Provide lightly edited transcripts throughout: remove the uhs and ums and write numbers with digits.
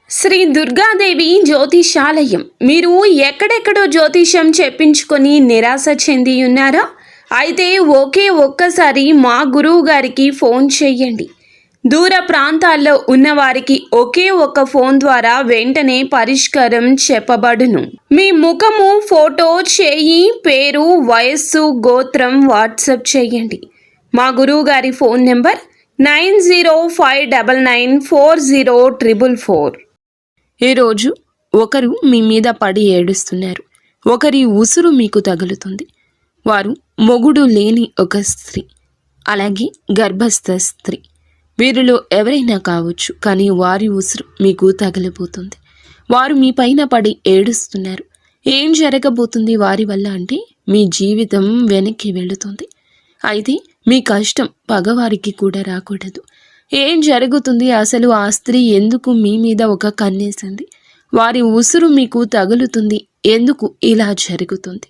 శ్రీ దుర్గాదేవి జ్యోతిషాలయం. మీరు ఎక్కడెక్కడో జ్యోతిషం చెప్పించుకొని నిరాశ చెంది ఉన్నారా? అయితే ఒక్కసారి మా గురువు గారికి ఫోన్ చేయండి. దూర ప్రాంతాల్లో ఉన్నవారికి ఒక్క ఫోన్ ద్వారా వెంటనే పరిష్కారం చెప్పబడును. మీ ముఖము, ఫోటో, చేయి, పేరు, వయస్సు, గోత్రం వాట్సాప్ చేయండి. మా గురువు గారి ఫోన్ నెంబర్ 9059940444. ఈరోజు ఒకరు మీ మీద పడి ఏడుస్తున్నారు. ఒకరి ఉసురు మీకు తగులుతుంది. వారు మొగుడు లేని ఒక స్త్రీ, అలాగే గర్భస్థ స్త్రీ. వీరిలో ఎవరైనా కావచ్చు, కానీ వారి ఉసురు మీకు తగలిపోతుంది. వారు మీ పైన పడి ఏడుస్తున్నారు. ఏం జరగబోతుంది వారి వల్ల అంటే మీ జీవితం వెనక్కి వెళుతుంది. అయితే మీ కష్టం పగవారికి కూడా రాకూడదు. ఏం జరుగుతుంది అసలు? ఆ స్త్రీ ఎందుకు మీ మీద ఒక కన్నేసింది? వారి ఉసురు మీకు తగులుతుంది. ఎందుకు ఇలా జరుగుతుంది?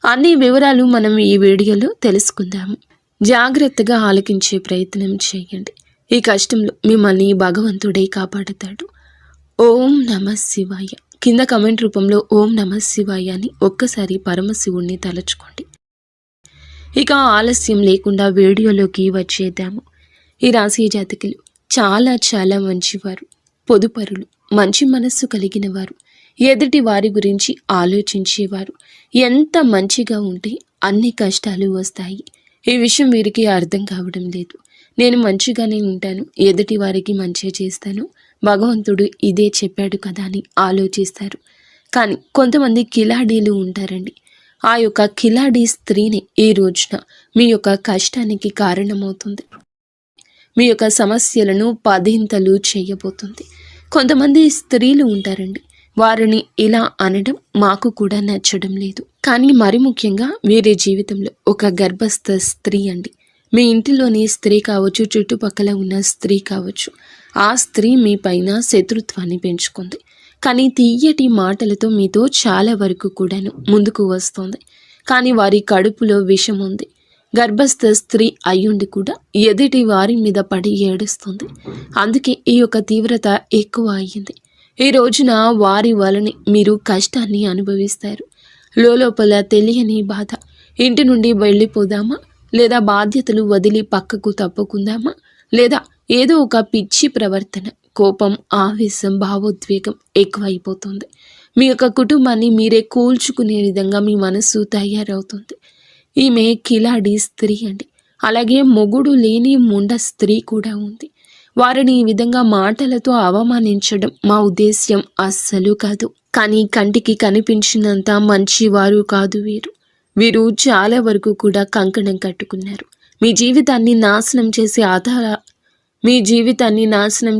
అన్ని వివరాలు మనం ఈ వీడియోలో తెలుసుకుందాము. జాగ్రత్తగా ఆలకించే ప్రయత్నం చేయండి. ఈ కష్టంలో మిమ్మల్ని భగవంతుడే కాపాడుతాడు. ఓం నమః శివాయ. కింద కమెంట్ రూపంలో ఓం నమః శివాయ అని ఒక్కసారి పరమశివుణ్ణి తలుచుకోండి. ఇక ఆలస్యం లేకుండా వీడియోలోకి వచ్చేద్దాము. ఈ రాశి జాతకులు చాలా మంచివారు, పొదుపరులు, మంచి మనస్సు కలిగిన వారు, ఎదుటి వారి గురించి ఆలోచించేవారు. ఎంత మంచిగా ఉంటే అన్ని కష్టాలు వస్తాయి. ఈ విషయం వీరికి అర్థం కావడం లేదు. నేను మంచిగానే ఉంటాను, ఎదుటి వారికి మంచి చేస్తాను, భగవంతుడు ఇదే చెప్పాడు కదా అని ఆలోచిస్తారు. కానీ కొంతమంది కిలాడీలు ఉంటారండి. ఆ యొక్క కిలాడీ స్త్రీని ఈ రోజున మీ యొక్క కష్టానికి కారణమవుతుంది. మీ యొక్క సమస్యలను పదింతలు చేయబోతుంది. కొంతమంది స్త్రీలు ఉంటారండి. వారిని ఇలా అనడం మాకు కూడా నచ్చడం లేదు. కానీ మరి ముఖ్యంగా వీరి జీవితంలో ఒక గర్భస్థ స్త్రీ అండి. మీ ఇంటిలోని స్త్రీ కావచ్చు, చుట్టుపక్కల ఉన్న స్త్రీ కావచ్చు, ఆ స్త్రీ మీ పైన శత్రుత్వాన్ని పెంచుకుంది. కానీ తీయటి మాటలతో మీతో చాలా వరకు కూడాను ముందుకు వస్తుంది. కానీ వారి కడుపులో విషం ఉంది. గర్భస్థ స్త్రీ అయ్యుండి కూడా ఎదుటి వారి మీద పడి ఏడుస్తుంది. అందుకే ఈ యొక్క తీవ్రత ఎక్కువ అయ్యింది. ఈ రోజున వారి వలనే మీరు కష్టాన్ని అనుభవిస్తారు. లోపల తెలియని బాధ. ఇంటి నుండి వెళ్ళిపోదామా, లేదా బాధ్యతలు వదిలి పక్కకు తప్పుకుందామా, లేదా ఏదో ఒక పిచ్చి ప్రవర్తన, కోపం, ఆవేశం, భావోద్వేగం ఎక్కువైపోతుంది. మీ యొక్క కుటుంబాన్ని మీరే కూల్చుకునే విధంగా మీ మనస్సు తయారవుతుంది. ఈమె కిలాడి స్త్రీ అండి. అలాగే మొగుడు లేని ముండ స్త్రీ కూడా ఉంది. వారిని ఈ విధంగా మాటలతో అవమానించడం మా ఉద్దేశ్యం అస్సలు కాదు. కానీ కంటికి కనిపించినంత మంచివారు కాదు వీరు. వీరు చాలా వరకు కూడా కంకణం కట్టుకున్నారు. మీ జీవితాన్ని నాశనం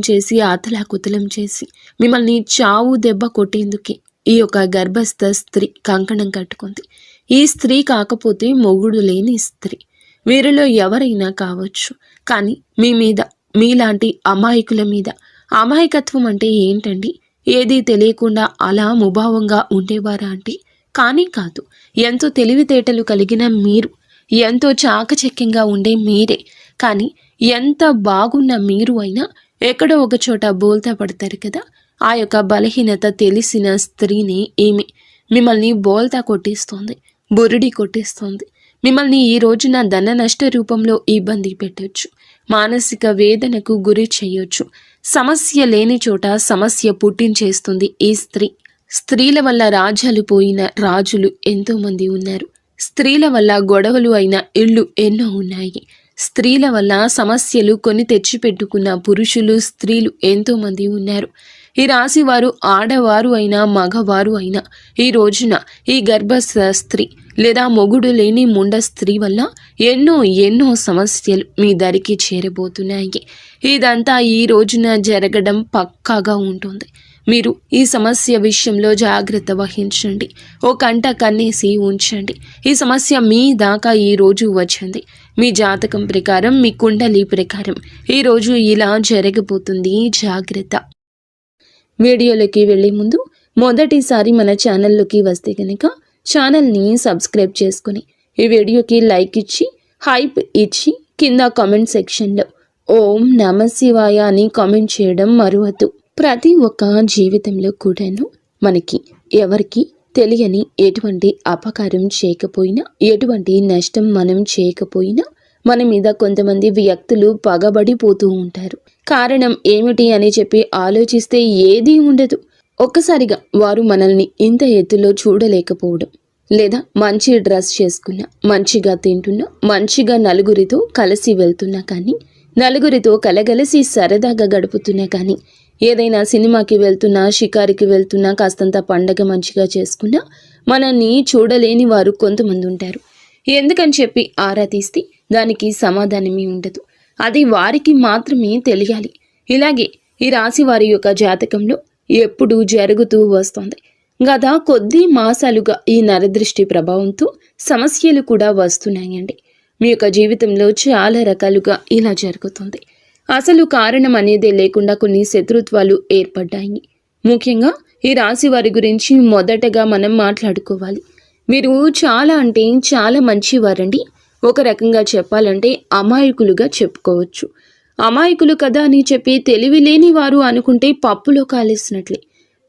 చేసి ఆతలాకుతలం చేసి మిమ్మల్ని చావు దెబ్బ కొట్టేందుకే ఈ యొక్క గర్భస్థ స్త్రీ కంకణం కట్టుకుంది. ఈ స్త్రీ కాకపోతే మొగుడు లేని స్త్రీ. వీరిలో ఎవరైనా కావచ్చు. కానీ మీ మీద, మీలాంటి అమాయకుల మీద, అమాయకత్వం అంటే ఏంటండి? ఏదీ తెలియకుండా అలా ముభావంగా ఉండేవారా అంటే కానీ కాదు. ఎంతో తెలివితేటలు కలిగిన మీరు, ఎంతో చాకచక్యంగా ఉండే మీరే. కానీ ఎంత బాగున్న మీరు అయినా ఎక్కడో ఒక చోట బోల్తా పడతారు కదా. ఆ యొక్క బలహీనత తెలిసిన స్త్రీని ఈమె మిమ్మల్ని బోల్తా కొట్టేస్తుంది, బురుడి కొట్టేస్తుంది. మిమ్మల్ని ఈ రోజున ధన నష్ట రూపంలో ఇబ్బంది పెట్టవచ్చు, మానసిక వేదనకు గురి చేయొచ్చు. సమస్య లేని చోట సమస్య పుట్టించేస్తుంది ఈ స్త్రీ. స్త్రీల వల్ల రాజ్యాలు పోయిన రాజులు ఎంతోమంది ఉన్నారు. స్త్రీల వల్ల గొడవలు అయిన ఇళ్ళు ఎన్నో ఉన్నాయి. స్త్రీల వల్ల సమస్యలు కొని తెచ్చిపెట్టుకున్న పురుషులు, స్త్రీలు ఎంతోమంది ఉన్నారు. ఈ రాశి వారు ఆడవారు అయినా మగవారు అయినా ఈ రోజున ఈ గర్భస్థ స్త్రీ లేదా మొగుడు లేని ముండ స్త్రీ వల్ల ఎన్నో సమస్యలు మీ దరికి చేరబోతున్నాయి. ఇదంతా ఈ రోజున జరగడం పక్కాగా ఉంటుంది. మీరు ఈ సమస్య విషయంలో జాగ్రత్త వహించండి. ఓ కంట కన్నేసి ఉంచండి. ఈ సమస్య మీ దాకా ఈరోజు వచ్చింది. మీ జాతకం ప్రకారం, మీ కుండలి ప్రకారం ఈరోజు ఇలా జరగబోతుంది. జాగ్రత్త. వీడియోలోకి వెళ్ళే ముందు మొదటిసారి మన ఛానల్లోకి వస్తే కనుక ఛానల్ని సబ్స్క్రైబ్ చేసుకుని ఈ వీడియోకి లైక్ ఇచ్చి, హైప్ ఇచ్చి, కింద కామెంట్ సెక్షన్లో ఓం నమః శివాయ అని కామెంట్ చేయడం మరువద్దు. ప్రతి ఒక్క జీవితంలో కూడాను మనకి ఎవరికి తెలియని ఎటువంటి అపకారం చేయకపోయినా, ఎటువంటి నష్టం మనం చేయకపోయినా మన మీద కొంతమంది వ్యక్తులు పగబడిపోతూ ఉంటారు. కారణం ఏమిటి అని చెప్పి ఆలోచిస్తే ఏదీ ఉండదు. ఒక్కసారిగా వారు మనల్ని ఇంత ఎత్తులో చూడలేకపోవడం, లేదా మంచి డ్రెస్ చేసుకున్నా, మంచిగా తింటున్నా, మంచిగా నలుగురితో కలిసి వెళ్తున్నా కానీ, నలుగురితో కలగలిసి సరదాగా గడుపుతున్నా కానీ, ఏదైనా సినిమాకి వెళ్తున్నా, షికారికి వెళ్తున్నా, కాస్తంత పండగ మంచిగా చేసుకున్నా మనల్ని చూడలేని వారు కొంతమంది ఉంటారు. ఎందుకని చెప్పి ఆరా తీస్తే దానికి సమాధానమే ఉండదు. అది వారికి మాత్రమే తెలియాలి. ఇలాగే ఈ రాశి వారి యొక్క జాతకంలో ఎప్పుడూ జరుగుతూ వస్తుంది. గత కొద్ది మాసాలుగా ఈ నరదృష్టి ప్రభావంతో సమస్యలు కూడా వస్తున్నాయండి. మీ యొక్క జీవితంలో చాలా రకాలుగా ఇలా జరుగుతుంది. అసలు కారణం అనేదే లేకుండా కొన్ని శత్రుత్వాలు ఏర్పడ్డాయి. ముఖ్యంగా ఈ రాశి వారి గురించి మొదటగా మనం మాట్లాడుకోవాలి. మీరు చాలా అంటే చాలా మంచివారండి. ఒక రకంగా చెప్పాలంటే అమాయకులుగా చెప్పుకోవచ్చు. అమాయకులు కదా అని చెప్పి తెలివి లేని వారు అనుకుంటే పప్పులో కాలేసినట్లే.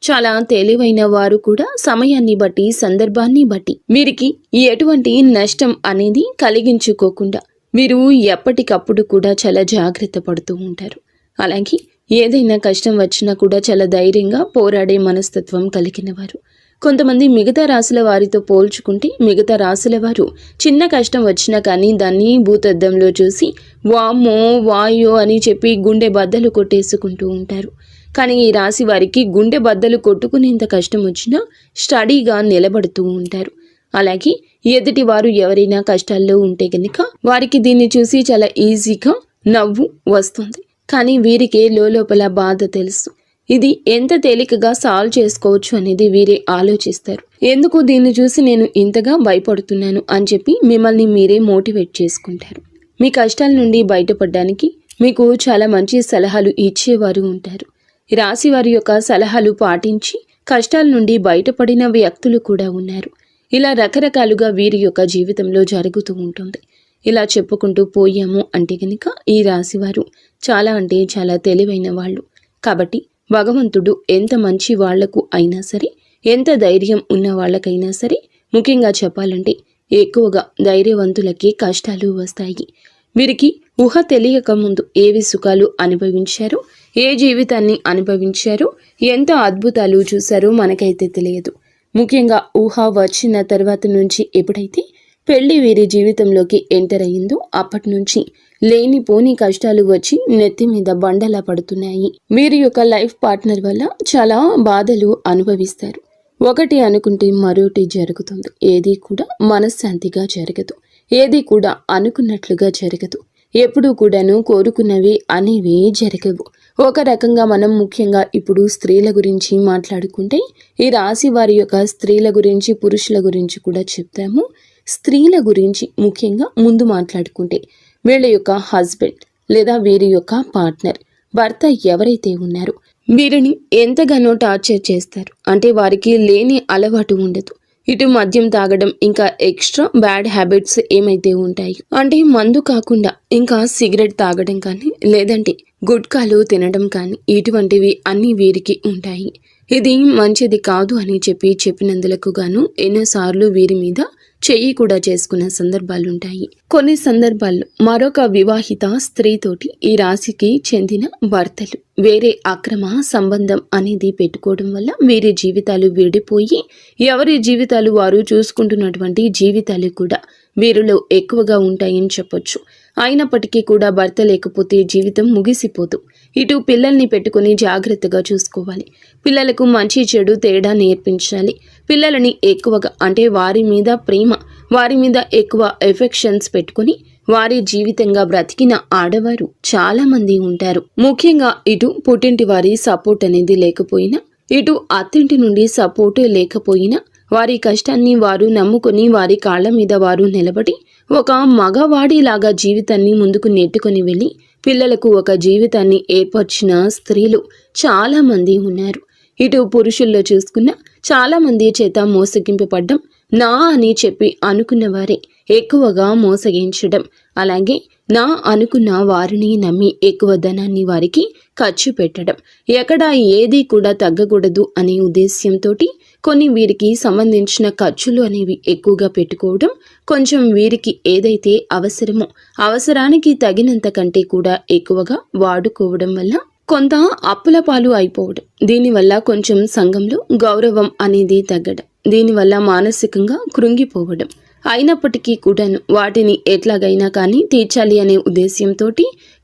చాలా తెలివైన వారు కూడా సమయాన్ని బట్టి, సందర్భాన్ని బట్టి వీరికి ఎటువంటి నష్టం అనేది కలిగించుకోకుండా మీరు ఎప్పటికప్పుడు కూడా చాలా జాగ్రత్త పడుతూ ఉంటారు. అలాగే ఏదైనా కష్టం వచ్చినా కూడా చాలా ధైర్యంగా పోరాడే మనస్తత్వం కలిగిన వారు. కొంతమంది మిగతా రాశుల వారితో పోల్చుకుంటే మిగతా రాశుల వారు చిన్న కష్టం వచ్చినా కానీ దాన్ని భూతద్దంలో చూసి వామ్మో వాయో అని చెప్పి గుండె బద్దలు కొట్టేసుకుంటూ ఉంటారు. కానీ ఈ రాశి వారికి గుండె బద్దలు కొట్టుకునేంత కష్టం వచ్చినా స్టడీగా నిలబడుతూ ఉంటారు. అలాగే ఎదుటి వారు ఎవరైనా కష్టాల్లో ఉంటే కనుక వారికి దీన్ని చూసి చాలా ఈజీగా నవ్వు వస్తుంది. కానీ వీరికి లోపల బాధ తెలుసు. ఇది ఎంత తేలికగా సాల్వ్ చేసుకోవచ్చు అనేది వీరే ఆలోచిస్తారు. ఎందుకు దీన్ని చూసి నేను ఇంతగా భయపడుతున్నాను అని చెప్పి మిమ్మల్ని మీరే మోటివేట్ చేసుకుంటారు. మీ కష్టాల నుండి బయటపడడానికి మీకు చాలా మంచి సలహాలు ఇచ్చేవారు ఉంటారు. రాశి వారి యొక్క సలహాలు పాటించి కష్టాల నుండి బయటపడిన వ్యక్తులు కూడా ఉన్నారు. ఇలా రకరకాలుగా వీరి యొక్క జీవితంలో జరుగుతూ ఉంటుంది. ఇలా చెప్పుకుంటూ పోయాము అంటే కనుక ఈ రాశివారు చాలా అంటే చాలా తెలివైన వాళ్ళు. కాబట్టి భగవంతుడు ఎంత మంచి వాళ్లకు అయినా సరే, ఎంత ధైర్యం ఉన్న వాళ్ళకైనా సరే, ముఖ్యంగా చెప్పాలంటే ఎక్కువగా ధైర్యవంతులకి కష్టాలు వస్తాయి. వీరికి ఊహ తెలియక ముందు ఏవి సుఖాలు అనుభవించారో, ఏ జీవితాన్ని అనుభవించారో, ఎంత అద్భుతాలు చూశారో మనకైతే తెలియదు. ముఖ్యంగా ఊహ వచ్చిన తర్వాత నుంచి ఎప్పుడైతే పెళ్లి వీరి జీవితంలోకి ఎంటర్ అయ్యిందో అప్పటి నుంచి లేనిపోని కష్టాలు వచ్చి నెత్తి మీద బండలా పడుతున్నాయి. వీరి యొక్క లైఫ్ పార్ట్నర్ వల్ల చాలా బాధలు అనుభవిస్తారు. ఒకటి అనుకుంటే మరొకటి జరుగుతుంది. ఏది కూడా మనశ్శాంతిగా జరగదు. ఏది కూడా అనుకున్నట్లుగా జరగదు. ఎప్పుడూ కూడాను కోరుకున్నవి అనేవి జరగవు. ఒక రకంగా మనం ముఖ్యంగా ఇప్పుడు స్త్రీల గురించి మాట్లాడుకుంటే ఈ రాశి వారి యొక్క స్త్రీల గురించి, పురుషుల గురించి కూడా చెప్తాము. స్త్రీల గురించి ముఖ్యంగా ముందు మాట్లాడుకుంటే వీళ్ళ యొక్క హస్బెండ్ లేదా వీరి యొక్క పార్ట్నర్, భర్త ఎవరైతే ఉన్నారో వీరిని ఎంతగానో టార్చర్ చేస్తారు. అంటే వారికి లేని అలవాటు ఉండదు. ఇటు మద్యం తాగడం, ఇంకా ఎక్స్ట్రా బ్యాడ్ హ్యాబిట్స్ ఏమైతే ఉంటాయి అంటే మందు కాకుండా ఇంకా సిగరెట్ తాగడం కానీ, లేదంటే గుట్కాలు తినడం కానీ, ఇటువంటివి అన్నీ వీరికి ఉంటాయి. ఇది మంచిది కాదు అని చెప్పినందులకు గాను ఎన్నోసార్లు వీరి మీద చెయ్యి కూడా చేసుకున్న సందర్భాలుంటాయి. కొన్ని సందర్భాల్లో మరొక వివాహిత స్త్రీతోటి ఈ రాశికి చెందిన భర్తలు వేరే అక్రమ సంబంధం అనేది పెట్టుకోవడం వల్ల వీరి జీవితాలు విడిపోయి ఎవరి జీవితాలు వారు చూసుకుంటున్నటువంటి జీవితాలు కూడా వీరిలో ఎక్కువగా ఉంటాయని చెప్పొచ్చు. అయినప్పటికీ కూడా భర్త లేకపోతే జీవితం ముగిసిపోదు. ఇటు పిల్లల్ని పెట్టుకుని జాగ్రత్తగా చూసుకోవాలి. పిల్లలకు మంచి చెడు తేడా నేర్పించాలి. పిల్లలని ఎక్కువగా అంటే వారి మీద ప్రేమ, వారి మీద ఎక్కువ ఎఫెక్షన్స్ పెట్టుకుని వారి జీవితంగా బ్రతికిన ఆడవారు చాలా మంది ఉంటారు. ముఖ్యంగా ఇటు పుట్టింటి వారి సపోర్ట్ అనేది లేకపోయినా, ఇటు అత్తింటి నుండి సపోర్ట్ లేకపోయినా వారి కష్టాన్ని వారు నమ్ముకొని వారి కాళ్ళ మీద వారు నిలబడి ఒక మగవాడిలాగా జీవితాన్ని ముందుకు నెట్టుకొని వెళ్ళి పిల్లలకు ఒక జీవితాన్ని ఏర్పరిచిన స్త్రీలు చాలా మంది ఉన్నారు. ఇటు పురుషుల్లో చూసుకున్న చాలా మంది చేత మోసగింపబడ్డం, నా అని చెప్పి అనుకున్న వారే ఎక్కువగా మోసగించడం, అలాగే నా అనుకున్న వారిని నమ్మి ఎక్కువ ధనాన్ని వారికి ఖర్చు పెట్టడం, ఎక్కడ ఏది కూడా తగ్గకూడదు అనే ఉద్దేశ్యంతో కొన్ని వీరికి సంబంధించిన ఖర్చులు అనేవి ఎక్కువగా పెట్టుకోవడం, కొంచెం వీరికి ఏదైతే అవసరమో అవసరానికి తగినంత కంటే కూడా ఎక్కువగా వాడుకోవడం వల్ల కొంత అప్పుల పాలు అయిపోవడం, దీనివల్ల కొంచెం సంఘంలో గౌరవం అనేది తగ్గడం, దీనివల్ల మానసికంగా కృంగిపోవడం, అయినప్పటికీ కూడాను వాటిని ఎట్లాగైనా కానీ తీర్చాలి అనే ఉద్దేశ్యంతో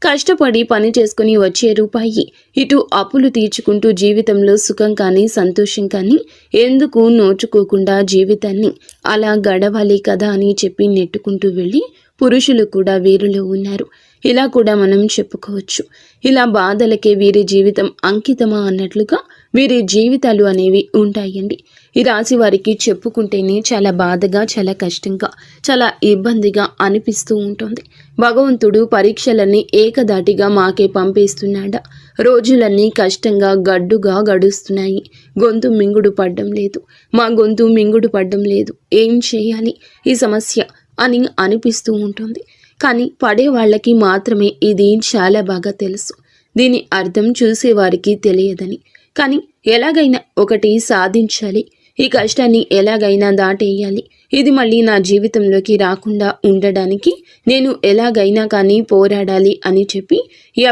కష్టపడి పని చేసుకుని వచ్చే రూపాయి ఇటు అప్పులు తీర్చుకుంటూ జీవితంలో సుఖం కానీ సంతోషం కానీ ఎందుకు నోచుకోకుండా జీవితాన్ని అలా గడవాలి కదా అని చెప్పి నెట్టుకుంటూ వెళ్ళి పురుషులు కూడా వీరిలో ఉన్నారు. ఇలా కూడా మనం చెప్పుకోవచ్చు. ఇలా బాధలకే వీరి జీవితం అంకితమా అన్నట్లుగా వీరి జీవితాలు అనేవి ఉంటాయండి. ఈ రాశి వారికి చెప్పుకుంటేనే చాలా బాధగా, చాలా కష్టంగా, చాలా ఇబ్బందిగా అనిపిస్తూ ఉంటుంది. భగవంతుడు పరీక్షలన్నీ ఏకదాటిగా మాకే పంపేస్తున్నాడా? రోజులన్నీ కష్టంగా గడ్డుగా గడుస్తున్నాయి. గొంతు మింగుడు పడ్డం లేదు, మా గొంతు మింగుడు పడ్డం లేదు, ఏం చేయాలి ఈ సమస్య అని అనిపిస్తూ ఉంటుంది. కానీ పడే వాళ్ళకి మాత్రమే ఇది చాలా బాగా తెలుసు. దీని అర్థం చూసేవారికి తెలియదని. కానీ ఎలాగైనా ఒకటి సాధించాలి, ఈ కష్టాన్ని ఎలాగైనా దాటేయాలి, ఇది మళ్ళీ నా జీవితంలోకి రాకుండా ఉండడానికి నేను ఎలాగైనా కానీ పోరాడాలి అని చెప్పి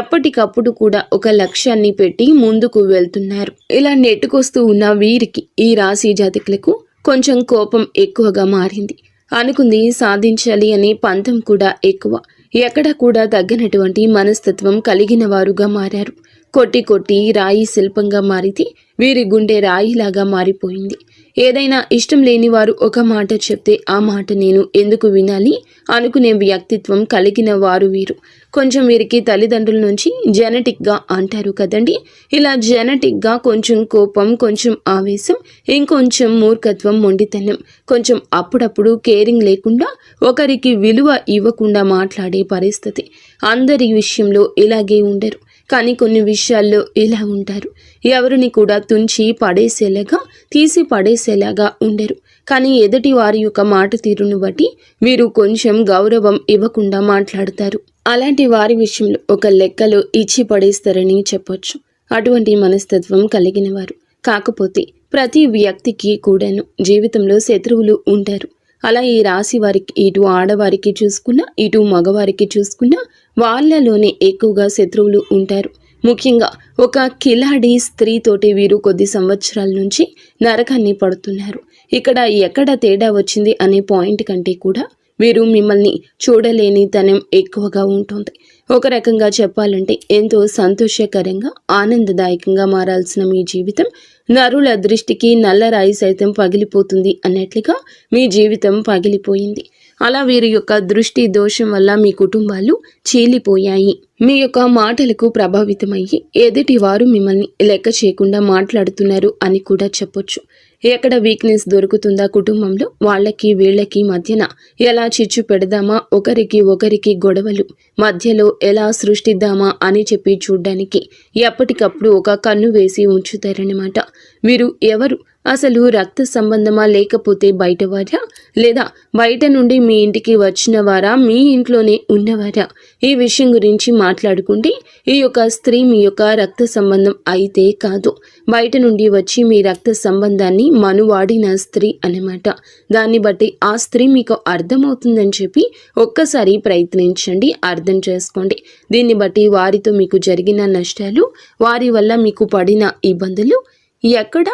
ఎప్పటికప్పుడు కూడా ఒక లక్ష్యాన్ని పెట్టి ముందుకు వెళ్తున్నారు. ఇలా నెట్టుకొస్తూ ఉన్న వీరికి, ఈ రాశి జాతకులకు కొంచెం కోపం ఎక్కువగా మారింది. అనుకుంది సాధించాలి అనే పంతం కూడా ఎక్కువ. ఎక్కడ కూడా తగ్గనటువంటి మనస్తత్వం కలిగిన వారుగా మారారు. కొట్టి కొట్టి రాయి శిల్పంగా మారితే వీరి గుండె రాయిలాగా మారిపోయింది. ఏదైనా ఇష్టం లేని వారు ఒక మాట చెప్తే ఆ మాట నేను ఎందుకు వినాలి అనుకునే వ్యక్తిత్వం కలిగిన వారు వీరు. కొంచెం వీరికి తల్లిదండ్రుల నుంచి జెనెటిక్గా అంటారు కదండి, ఇలా జెనెటిక్గా కొంచెం కోపం, కొంచెం ఆవేశం, ఇంకొంచెం మూర్ఖత్వం, మొండితనం, కొంచెం అప్పుడప్పుడు కేరింగ్ లేకుండా ఒకరికి విలువ ఇవ్వకుండా మాట్లాడే పరిస్థితి. అందరి విషయంలో ఇలాగే ఉండరు, కానీ కొన్ని విషయాల్లో ఇలా ఉంటారు. ఎవరిని కూడా తుంచి పడేసేలాగా, తీసి పడేసేలాగా ఉండరు. కానీ ఎదుటి వారి యొక్క మాట తీరును బట్టి వీరు కొంచెం గౌరవం ఇవ్వకుండా మాట్లాడతారు. అలాంటి వారి విషయంలో ఒక లెక్కలో ఇచ్చి పడేస్తారని చెప్పొచ్చు. అటువంటి మనస్తత్వం కలిగిన వారు. కాకపోతే ప్రతి వ్యక్తికి కూడాను జీవితంలో శత్రువులు ఉంటారు. అలా ఈ రాశి వారికి, ఇటు ఆడవారికి చూసుకున్నా ఇటు మగవారికి చూసుకున్నా వాళ్ళలోనే ఎక్కువగా శత్రువులు ఉంటారు. ముఖ్యంగా ఒక కిలాడి స్త్రీతోటి వీరు కొద్ది సంవత్సరాల నుంచి నరకాన్ని పడుతున్నారు. ఇక్కడ ఎక్కడ తేడా వచ్చింది అనే పాయింట్ కంటే కూడా వీరు మిమ్మల్ని చూడలేని తనం ఎక్కువగా ఉంటుంది. ఒక రకంగా చెప్పాలంటే ఎంతో సంతోషకరంగా, ఆనందదాయకంగా మారాల్సిన మీ జీవితం నరుల దృష్టికి నల్లరాయి సైతం పగిలిపోతుంది అన్నట్లుగా మీ జీవితం పగిలిపోయింది. అలా వీరి యొక్క దృష్టి దోషం వల్ల మీ కుటుంబాలు చీలిపోయాయి. మీ యొక్క మాటలకు ప్రభావితమయ్యి ఎదుటి వారు మిమ్మల్ని లెక్క చేయకుండా మాట్లాడుతున్నారు అని కూడా చెప్పొచ్చు. ఎక్కడ వీక్నెస్ దొరుకుతుందా కుటుంబంలో, వాళ్ళకి వీళ్ళకి మధ్యన ఎలా చిచ్చు పెడదామా, ఒకరికి గొడవలు మధ్యలో ఎలా సృష్టిద్దామా అని చెప్పి చూడ్డానికి ఎప్పటికప్పుడు ఒక కన్ను వేసి ఉంచుతారన్నమాట. వీరు ఎవరు? అసలు రక్త సంబంధమా, లేకపోతే బయటవారా, లేదా బయట నుండి మీ ఇంటికి వచ్చిన వారా, మీ ఇంట్లోనే ఉన్నవారా? ఈ విషయం గురించి మాట్లాడుకుంటే ఈ యొక్క స్త్రీ మీ యొక్క రక్త సంబంధం అయితే కాదు, బయట నుండి వచ్చి మీ రక్త సంబంధాన్ని మనువాడిన స్త్రీ అన్నమాట. దాన్ని బట్టి ఆ స్త్రీ మీకు అర్థమవుతుందని చెప్పి ఒక్కసారి ప్రయత్నించండి, అర్థం చేసుకోండి. దీన్ని బట్టి వారితో మీకు జరిగిన నష్టాలు, వారి వల్ల మీకు పడిన ఇబ్బందులు, ఎక్కడ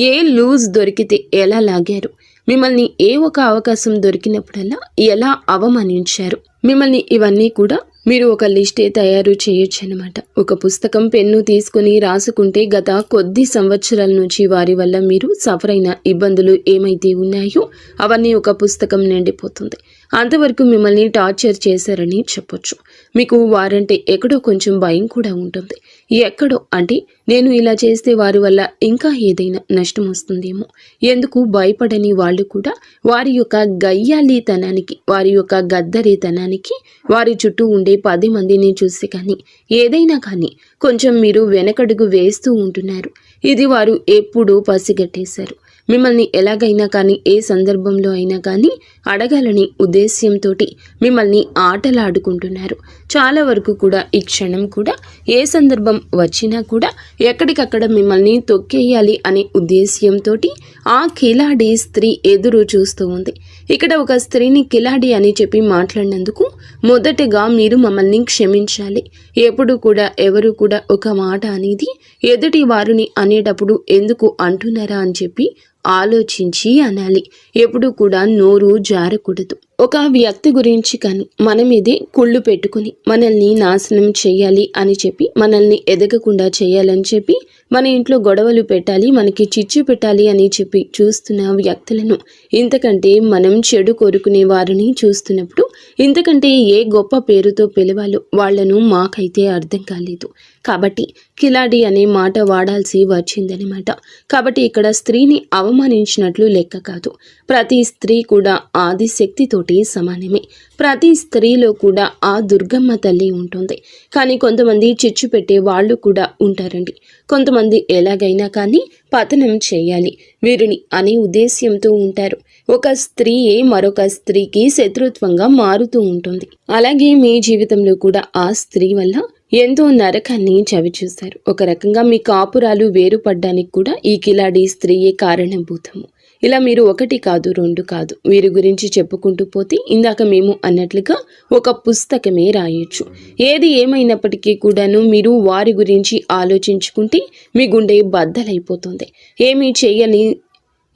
ఏ లూజ్ దొరికితే ఎలా లాగారు, మిమ్మల్ని ఏ ఒక అవకాశం దొరికినప్పుడల్లా ఎలా అవమానించారు, మిమ్మల్ని ఇవన్నీ కూడా మీరు ఒక లిస్టే తయారు చేయొచ్చు అనమాట. ఒక పుస్తకం, పెన్ను తీసుకుని రాసుకుంటే గత కొద్ది సంవత్సరాల నుంచి వారి వల్ల మీరు సఫర్ అయిన ఇబ్బందులు ఏమైతే ఉన్నాయో అవన్నీ ఒక పుస్తకం నిండిపోతుంది. అంతవరకు మిమ్మల్ని టార్చర్ చేశారని చెప్పొచ్చు. మీకు వారంటే ఎక్కడో కొంచెం భయం కూడా ఉంటుంది. ఎక్కడో అంటే నేను ఇలా చేస్తే వారి వల్ల ఇంకా ఏదైనా నష్టం వస్తుందేమో, ఎందుకు భయపడని వాళ్ళు కూడా వారి యొక్క గయ్యాలీతనానికి, వారి యొక్క గద్దరితనానికి వారి చుట్టూ ఉండే 10 మందిని చూసి కానీ ఏదైనా కానీ కొంచెం మీరు వెనకడుగు వేస్తూ ఉంటున్నారు. ఇది వారు ఎప్పుడూ పసిగట్టేశారు. మిమ్మల్ని ఎలాగైనా కానీ ఏ సందర్భంలో అయినా కానీ అడగాలని ఉద్దేశ్యంతో మిమ్మల్ని ఆటలాడుకుంటున్నారు. చాలా వరకు కూడా ఈ క్షణం కూడా ఏ సందర్భం వచ్చినా కూడా ఎక్కడికక్కడ మిమ్మల్ని తొక్కేయాలి అనే ఉద్దేశ్యంతో ఆ కిలాడి స్త్రీ ఎదురు చూస్తూ ఉంది. ఇక్కడ ఒక స్త్రీని కిలాడి అని చెప్పి మాట్లాడినందుకు మొదటగా మీరు మమ్మల్ని క్షమించాలి. ఎప్పుడు కూడా ఎవరు కూడా ఒక మాట అనేది ఎదుటి వారిని అనేటప్పుడు ఎందుకు అంటున్నారా అని చెప్పి ఆలోచించి అనాలి. ఎప్పుడు కూడా నోరు జారకూడదు. ఒక వ్యక్తి గురించి కానీ మన మీదే కుళ్ళు పెట్టుకుని మనల్ని నాశనం చేయాలి అని చెప్పి, మనల్ని ఎదగకుండా చేయాలని చెప్పి, మన ఇంట్లో గొడవలు పెట్టాలి, మనకి చిచ్చు పెట్టాలి అని చెప్పి చూస్తున్న వ్యక్తులను, ఇంతకంటే మనం చెడు కోరుకునే వారిని చూస్తున్నప్పుడు ఇంతకంటే ఏ గొప్ప పేరుతో పిలవాలో వాళ్లను మాకైతే అర్థం కాలేదు. కాబట్టి కిలాడి అనే మాట వాడాల్సి వచ్చిందనమాట. కాబట్టి ఇక్కడ స్త్రీని అవమానించినట్లు లెక్క కాదు. ప్రతి స్త్రీ కూడా ఆదిశక్తితోటి సమానమే. ప్రతి స్త్రీలో కూడా ఆ దుర్గమ్మ తల్లి ఉంటుంది. కానీ కొంతమంది చిచ్చు పెట్టే వాళ్ళు కూడా ఉంటారండి. కొంతమంది ఎలాగైనా కానీ పతనం చేయాలి వీరిని అనే ఉద్దేశ్యంతో ఉంటారు. ఒక స్త్రీయే మరొక స్త్రీకి శత్రుత్వంగా మారుతూ ఉంటుంది. అలాగే మీ జీవితంలో కూడా ఆ స్త్రీ వల్ల ఎంతో నరకాన్ని చవిచూస్తారు. ఒక రకంగా మీ కాపురాలు వేరుపడ్డానికి కూడా ఈ కిలాడి స్త్రీయే కారణభూతము. ఇలా మీరు ఒకటి కాదు, రెండు కాదు, వీరి గురించి చెప్పుకుంటూ పోతే ఇందాక మేము అన్నట్లుగా ఒక పుస్తకమే రాయొచ్చు. ఏది ఏమైనప్పటికీ కూడాను మీరు వారి గురించి ఆలోచించుకుంటే మీ గుండె బద్దలైపోతుంది.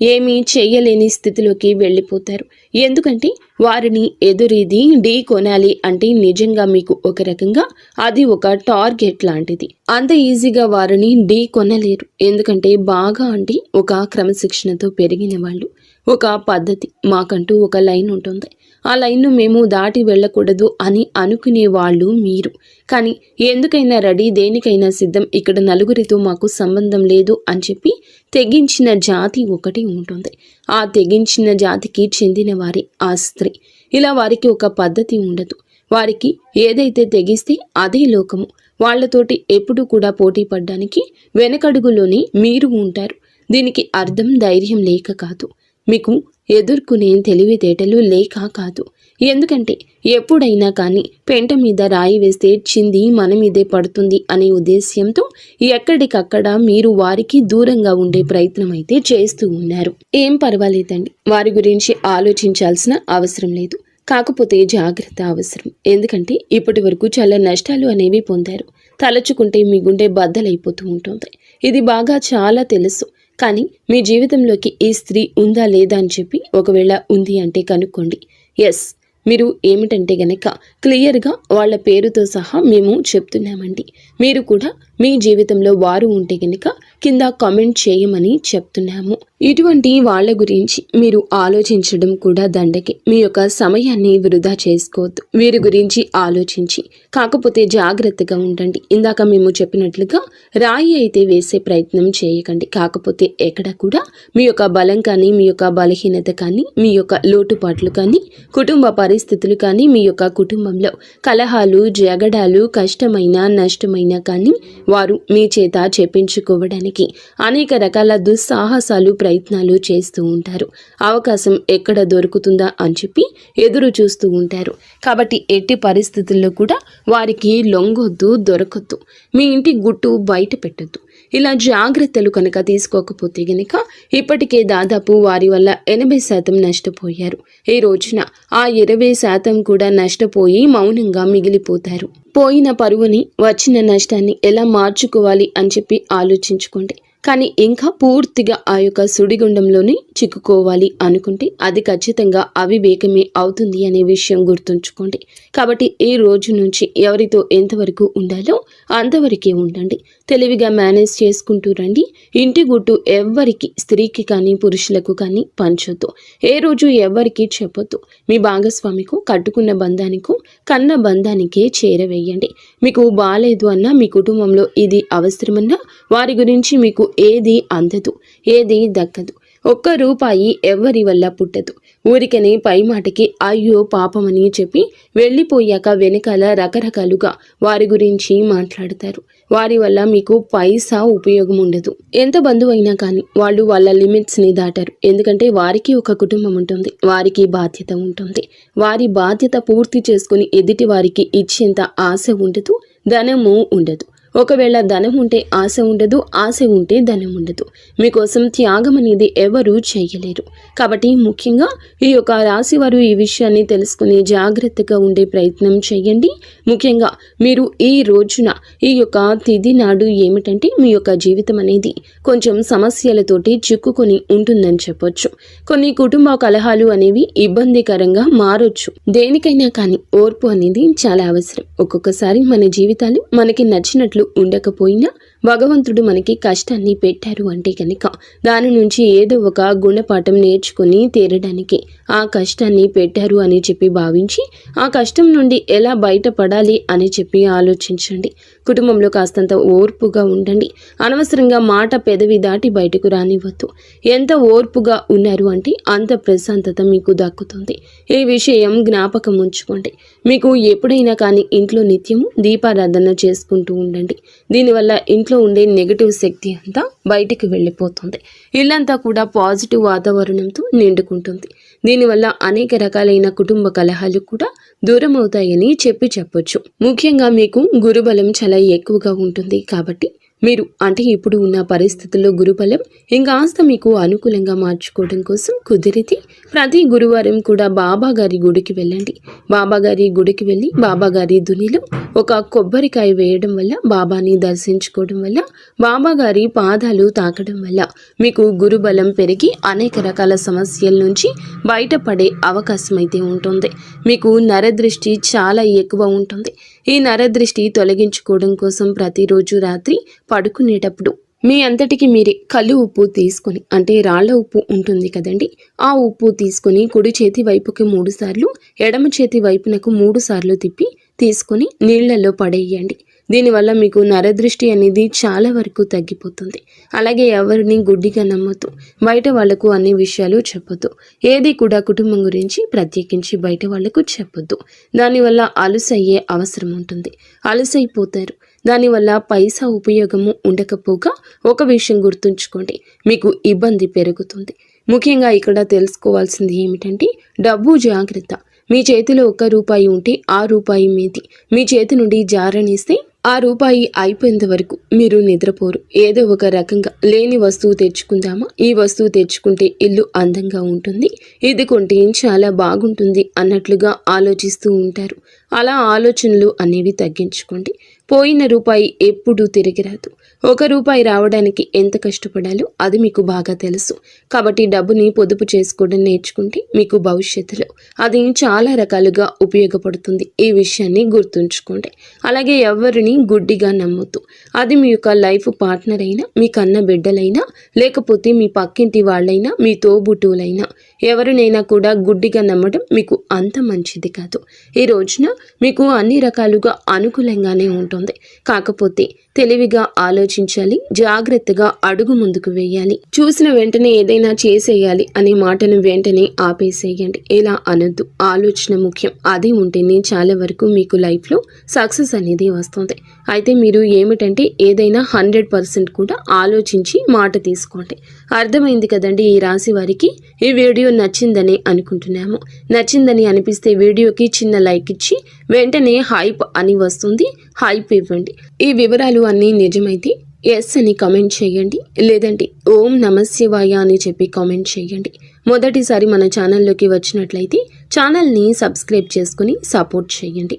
ఏమీ చేయలేని స్థితిలోకి వెళ్ళిపోతారు. ఎందుకంటే వారిని ఎదురీది ఢీ కొనాలి అంటే నిజంగా మీకు ఒక రకంగా అది ఒక టార్గెట్ లాంటిది. అంత ఈజీగా వారిని ఢీ కొనలేరు. ఎందుకంటే బాగా అంటే ఒక క్రమశిక్షణతో పెరిగిన వాళ్ళు, ఒక పద్ధతి, మాకంటూ ఒక లైన్ ఉంటుంది. ఆ లైన్ను మేము దాటి వెళ్ళకూడదు అని అనుకునే వాళ్ళు మీరు. కానీ ఎందుకైనా రెడీ, దేనికైనా సిద్ధం, ఇక్కడ నలుగురితో మాకు సంబంధం లేదు అని చెప్పి తెగించిన జాతి ఒకటి ఉంటుంది. ఆ తెగించిన జాతికి చెందిన వారి ఆ స్త్రీ. ఇలా వారికి ఒక పద్ధతి ఉండదు. వారికి ఏదైతే తెగిస్తే అదే లోకము. వాళ్లతోటి ఎప్పుడు కూడా పోటీ పడ్డానికి వెనకడుగులోనే మీరు ఉంటారు. దీనికి అర్థం ధైర్యం లేక కాదు, మీకు ఎదుర్కొనే తెలివితేటలు లేక కాదు. ఎందుకంటే ఎప్పుడైనా కానీ పెంట మీద రాయి వేస్తే చింది మన మీదే పడుతుంది అనే ఉద్దేశ్యంతో ఎక్కడికక్కడ మీరు వారికి దూరంగా ఉండే ప్రయత్నం అయితే చేస్తూ ఉన్నారు. ఏం పర్వాలేదండి, వారి గురించి ఆలోచించాల్సిన అవసరం లేదు. కాకపోతే జాగ్రత్త అవసరం. ఎందుకంటే ఇప్పటి వరకు చాలా నష్టాలు అనేవి పొందారు. తలచుకుంటే మీ గుండె బద్దలైపోతూ ఉంటుంది. ఇది బాగా చాలా తెలుసు. కానీ మీ జీవితంలోకి ఈ స్త్రీ ఉందా లేదా అని చెప్పి ఒకవేళ ఉంది అంటే కనుక్కోండి. ఎస్, మీరు ఏమిటంటే గనక క్లియర్గా వాళ్ళ పేరుతో సహా మేము చెప్తున్నామండి. మీరు కూడా మీ జీవితంలో వారు ఉంటే గనక కింద కామెంట్ చేయమని చెప్తున్నాము. ఇటువంటి వాళ్ళ గురించి మీరు ఆలోచించడం కూడా దండకే. మీ యొక్క సమయాన్ని వృధా చేసుకోవద్దు వీరి గురించి ఆలోచించి. కాకపోతే జాగ్రత్తగా ఉండండి. ఇందాక మేము చెప్పినట్లుగా రాయి అయితే వేసే ప్రయత్నం చేయకండి. కాకపోతే ఎక్కడ కూడా మీ యొక్క బలం కానీ, మీ యొక్క బలహీనత కానీ, మీ యొక్క లోటుపాట్లు కానీ, కుటుంబ పరిస్థితులు కానీ, మీ యొక్క కుటుంబంలో కలహాలు, జగడాలు, కష్టమైన నష్టమైన కానీ వారు మీ చేత చెప్పించుకోవడానికి అనేక రకాల దుస్సాహసాలు, ప్రయత్నాలు చేస్తూ ఉంటారు. అవకాశం ఎక్కడ దొరుకుతుందా అని చెప్పి ఎదురు చూస్తూ ఉంటారు. కాబట్టి ఎట్టి పరిస్థితుల్లో కూడా వారికి లొంగొద్దు, దొరకొద్దు. మీ ఇంటి గుట్టు బయట పెట్టొద్దు. ఇలా జాగ్రత్తలు కనుక తీసుకోకపోతే గనక ఇప్పటికే దాదాపు వారి వల్ల 80% నష్టపోయారు. ఈ రోజున ఆ 20% కూడా నష్టపోయి మౌనంగా మిగిలిపోతారు. పోయిన పరువుని, వచ్చిన నష్టాన్ని ఎలా మార్చుకోవాలి అని చెప్పి ఆలోచించుకోండి. కానీ ఇంకా పూర్తిగా ఆ యొక్క సుడిగుండంలోనే చిక్కుకోవాలి అనుకుంటే అది ఖచ్చితంగా అవివేకమే అవుతుంది అనే విషయం గుర్తుంచుకోండి. కాబట్టి ఈ రోజు నుంచి ఎవరితో ఎంతవరకు ఉండాలో అంతవరకే ఉండండి. తెలివిగా మేనేజ్ చేసుకుంటూ రండి. ఇంటి గుట్టు ఎవ్వరికి, స్త్రీకి కానీ పురుషులకు కానీ పంచొద్దు. ఏ రోజు ఎవ్వరికి చెప్పొద్దు. మీ భాగస్వామికు, కట్టుకున్న బంధానికు, కన్న బంధానికే చేరవేయండి. మీకు బాలేదు అన్నా, మీ కుటుంబంలో ఇది అవసరమన్నా వారి గురించి మీకు ఏది అందదు, ఏది దక్కదు. ఒక్క రూపాయి ఎవ్వరి వల్ల పుట్టదు. ఊరికనే పై మాటకి అయ్యో పాపమని చెప్పి వెళ్ళిపోయాక వెనకాల రకరకాలుగా వారి గురించి మాట్లాడతారు. వారి వల్ల మీకు పైసా ఉపయోగం ఉండదు. ఎంత బంధువు అయినా కానీ వాళ్ళు వాళ్ళ లిమిట్స్ని దాటారు. ఎందుకంటే వారికి ఒక కుటుంబం ఉంటుంది, వారికి బాధ్యత ఉంటుంది. వారి బాధ్యత పూర్తి చేసుకుని ఎదుటి వారికి ఇచ్చేంత ఆశ ఉండదు, ధనము ఉండదు. ఒకవేళ ధనం ఉంటే ఆశ ఉండదు, ఆశ ఉంటే ధనం ఉండదు. మీకోసం త్యాగం అనేది ఎవరూ చేయలేరు. కాబట్టి ముఖ్యంగా ఈ యొక్క రాశి వారు ఈ విషయాన్ని తెలుసుకుని జాగ్రత్తగా ఉండే ప్రయత్నం చేయండి. ముఖ్యంగా మీరు ఈ రోజున ఈ యొక్క తిథి నాడు ఏమిటంటే మీ యొక్క జీవితం అనేది కొంచెం సమస్యలతోటి చిక్కుకొని ఉంటుందని చెప్పొచ్చు. కొన్ని కుటుంబ కలహాలు అనేవి ఇబ్బందికరంగా మారొచ్చు. దేనికైనా కానీ ఓర్పు అనేది చాలా అవసరం. ఒక్కొక్కసారి మన జీవితాలు మనకి నచ్చినట్లు ఉండకపోయినా భగవంతుడు మనకి కష్టాన్ని పెట్టారు అంటే కనుక దాని నుంచి ఏదో ఒక గుణపాఠం నేర్చుకుని తీరడానికి ఆ కష్టాన్ని పెట్టారు అని చెప్పి భావించి ఆ కష్టం నుండి ఎలా బయటపడాలి అని చెప్పి ఆలోచించండి. కుటుంబంలో కాస్తంత ఓర్పుగా ఉండండి. అనవసరంగా మాట పెదవి దాటి బయటకు రానివ్వద్దు. ఎంత ఓర్పుగా ఉన్నారు అంటే అంత ప్రశాంతత మీకు దక్కుతుంది. ఈ విషయం జ్ఞాపకం ఉంచుకోండి. మీకు ఎప్పుడైనా కానీ ఇంట్లో నిత్యము దీపారాధన చేసుకుంటూ ఉండండి. దీనివల్ల ఇంట్లో ఉండే నెగటివ్ శక్తి అంతా బయటికి వెళ్ళిపోతుంది. ఇల్లంతా కూడా పాజిటివ్ వాతావరణంతో నిండుకుంటుంది. దీనివల్ల అనేక రకాలైన కుటుంబ కలహాలు కూడా దూరం అవుతాయని చెప్పొచ్చు. ముఖ్యంగా మీకు గురుబలం చాలా ఎక్కువగా ఉంటుంది. కాబట్టి మీరు అంటే ఇప్పుడు ఉన్న పరిస్థితుల్లో గురుబలం ఇంకాస్త మీకు అనుకూలంగా మార్చుకోవడం కోసం కుదిరితే ప్రతి గురువారం కూడా బాబా గారి గుడికి వెళ్ళండి. బాబా గారి గుడికి వెళ్ళి బాబా గారి దునిలో ఒక కొబ్బరికాయ వేయడం వల్ల, బాబాని దర్శించుకోవడం వల్ల, బాబా గారి పాదాలు తాకడం వల్ల మీకు గురుబలం పెరిగి అనేక రకాల సమస్యల నుంచి బయటపడే అవకాశం అయితే ఉంటుంది. మీకు నరదృష్టి చాలా ఎక్కువ ఉంటుంది. ఈ నరదృష్టి తొలగించుకోవడం కోసం ప్రతిరోజు రాత్రి పడుకునేటప్పుడు మీ అంతటికి మీరే కళ్ళు ఉప్పు తీసుకొని, అంటే రాళ్ల ఉప్పు ఉంటుంది కదండి, ఆ ఉప్పు తీసుకొని కుడి చేతి వైపుకి 3 సార్లు, ఎడమ చేతి వైపునకు 3 సార్లు తిప్పి తీసుకొని నీళ్లలో పడేయండి. దీనివల్ల మీకు నరదృష్టి అనేది చాలా వరకు తగ్గిపోతుంది. అలాగే ఎవరిని గుడ్డిగా నమ్మొద్దు. బయట వాళ్లకు అన్ని విషయాలు చెప్పొద్దు. ఏది కూడా కుటుంబం గురించి ప్రత్యేకించి బయట వాళ్లకు చెప్పొద్దు. దానివల్ల అలుసయ్యే అవసరం ఉంటుంది. అలుసైపోతారు. దానివల్ల పైసా ఉపయోగము ఉండకపోగా ఒక విషయం గుర్తుంచుకోండి, మీకు ఇబ్బంది పెరుగుతుంది. ముఖ్యంగా ఇక్కడ తెలుసుకోవాల్సింది ఏమిటంటే డబ్బు జాగ్రత్త. మీ చేతిలో 1 రూపాయి ఉంటే ఆ రూపాయి మీది. మీ చేతి నుండి జారనిస్తే ఆ రూపాయి అయిపోయేంత వరకు మీరు నిద్రపోరు. ఏదో ఒక రకంగా లేని వస్తువు తెచ్చుకుందామా, ఈ వస్తువు తెచ్చుకుంటే ఇల్లు అందంగా ఉంటుంది, ఇది కొంటే చాలా బాగుంటుంది అన్నట్లుగా ఆలోచిస్తూ ఉంటారు. అలా ఆలోచనలు అనేవి తగ్గించుకోండి. పోయిన రూపాయి ఎప్పుడూ తిరిగి రాదు. 1 రూపాయి రావడానికి ఎంత కష్టపడాలో అది మీకు బాగా తెలుసు. కాబట్టి డబ్బుని పొదుపు చేసుకోవడం నేర్చుకుంటే మీకు భవిష్యత్తులో అది చాలా రకాలుగా ఉపయోగపడుతుంది. ఈ విషయాన్ని గుర్తుంచుకోండి. అలాగే ఎవరిని గుడ్డిగా నమ్మొద్దు. అది మీ యొక్క లైఫ్ పార్ట్నర్ అయినా, మీ కన్న బిడ్డలైనా, లేకపోతే మీ పక్కింటి వాళ్ళైనా, మీ తోబుట్టువులైనా, ఎవరినైనా కూడా గుడ్డిగా నమ్మడం మీకు అంత మంచిది కాదు. ఈ రోజున మీకు అన్ని రకాలుగా అనుకూలంగానే ఉంటుంది. కాకపోతే తెలివిగా ఆలోచించాలి, జాగ్రత్తగా అడుగు ముందుకు వేయాలి. చూసిన వెంటనే ఏదైనా చేసేయాలి అనే మాటను వెంటనే ఆపేసేయండి. ఇలా అనొద్దు. ఆలోచన ముఖ్యం. అది ఉంటేనే చాలా వరకు మీకు లైఫ్లో సక్సెస్ అనేది వస్తుంది. అయితే మీరు ఏమిటంటే ఏదైనా 100% కూడా ఆలోచించి మాట తీసుకోండి. అర్థమైంది కదండి ఈ రాశి వారికి. ఈ వీడియో నచ్చిందని అనుకుంటున్నాము. నచ్చిందని అనిపిస్తే వీడియోకి చిన్న లైక్ ఇచ్చి వెంటనే హైప్ అని వస్తుంది, హైప్ ఇవ్వండి. ఈ వివరాలు అన్నీ నిజమైతే ఎస్ అని కామెంట్ చేయండి, లేదంటే ఓం నమశివాయ అని చెప్పి కామెంట్ చేయండి. మొదటిసారి మన ఛానల్లోకి వచ్చినట్లయితే ఛానల్ని సబ్స్క్రైబ్ చేసుకుని సపోర్ట్ చేయండి.